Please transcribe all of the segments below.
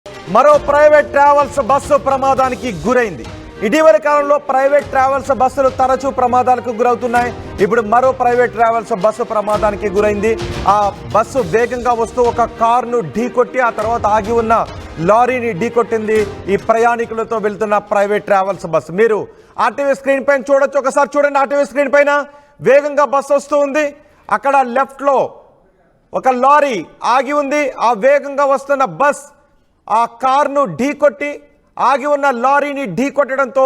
మరో private travels bus ప్రమాదానికి గురైంది. ఇటీవల కాలంలో ప్రైవేట్ ట్రావెల్స్ బస్సులు తరచూ ప్రమాదాలకు గురవుతున్నాయి. ఇప్పుడు మరో ప్రైవేట్ ట్రావెల్స్ బస్సు ప్రమాదానికి గురైంది. ఆ బస్సు వేగంగా వస్తూ ఒక కారును ఢీకొట్టి ఆ తర్వాత ఆగి ఉన్న లారీని ఢీకొట్టింది ఈ ప్రయాణికులతో వెళ్తున్న ప్రైవేట్ ట్రావెల్స్ బస్సు. మీరు ఆర్టీవీ స్క్రీన్ పైన చూడొచ్చు, ఒకసారి చూడండి. ఆర్టీవీ స్క్రీన్ పైన వేగంగా బస్సు వస్తూ ఉంది. అక్కడ లెఫ్ట్లో ఒక లారీ ఆగి ఉంది. ఆ వేగంగా వస్తున్న బస్ ఆ కారును ఢీకొట్టి ఆగి ఉన్న లారీని ఢీకొట్టడంతో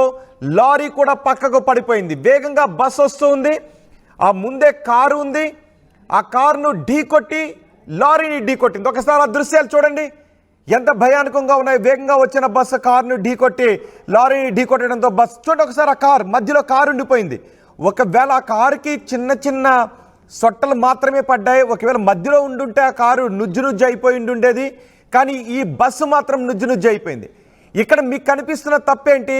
లారీ కూడా పక్కకు పడిపోయింది. వేగంగా బస్సు వస్తూ ఉంది, ఆ ముందే కారు ఉంది, ఆ కారును ఢీకొట్టి లారీని ఢీకొట్టింది. ఒకసారి ఆ దృశ్యాలు చూడండి, ఎంత భయానకంగా ఉన్నాయి. వేగంగా వచ్చిన బస్సు కారును ఢీకొట్టి లారీని ఢీకొట్టడంతో బస్సు చూడండి ఒకసారి, ఆ కారు మధ్యలో కారు ఉండిపోయింది. ఒకవేళ ఆ కారుకి చిన్న చిన్న సొట్టలు మాత్రమే పడ్డాయి. ఒకవేళ మధ్యలో ఉండుంటే ఆ కారు నుజ్జు అయిపోయి ఉండేది, కానీ ఈ బస్సు మాత్రం నుజ్జు అయిపోయింది. ఇక్కడ మీకు కనిపిస్తున్న తప్పేంటి?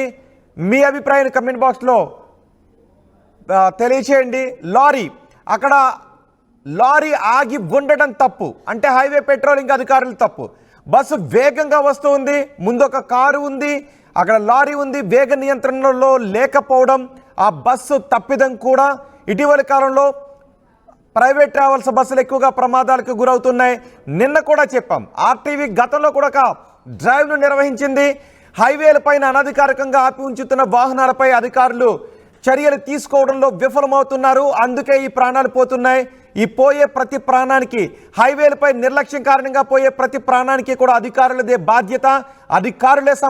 మీ అభిప్రాయాన్ని కమెంట్ బాక్స్లో తెలియచేయండి. అక్కడ లారీ ఆగి ఉండడం తప్పు, అంటే హైవే పెట్రోలింగ్ అధికారులు తప్పు. బస్సు వేగంగా వస్తూ ఉంది, ముందు ఒక కారు ఉంది, అక్కడ లారీ ఉంది. వేగ నియంత్రణలో లేకపోవడం ఆ బస్సు తప్పిదం కూడా. ఇటీవల కాలంలో ప్రైవేట్ ట్రావెల్స్ బస్సులు ఎక్కువగా ప్రమాదాలకు గురవుతున్నాయి. నిన్న కూడా చెప్పాం, ఆర్టీవీ గతంలో కూడా ఒక డ్రైవ్ను నిర్వహించింది. హైవేలపైన అనధికారికంగా ఆపి ఉంచుతున్న వాహనాలపై అధికారులు చర్యలు తీసుకోవడంలో విఫలమవుతున్నారు. అందుకే ఈ ప్రాణాలు పోతున్నాయి. ఈ పోయే ప్రతి ప్రాణానికి, హైవేలపై నిర్లక్ష్యం కారణంగా పోయే ప్రతి ప్రాణానికి కూడా అధికారులదే బాధ్యత. అధికారులే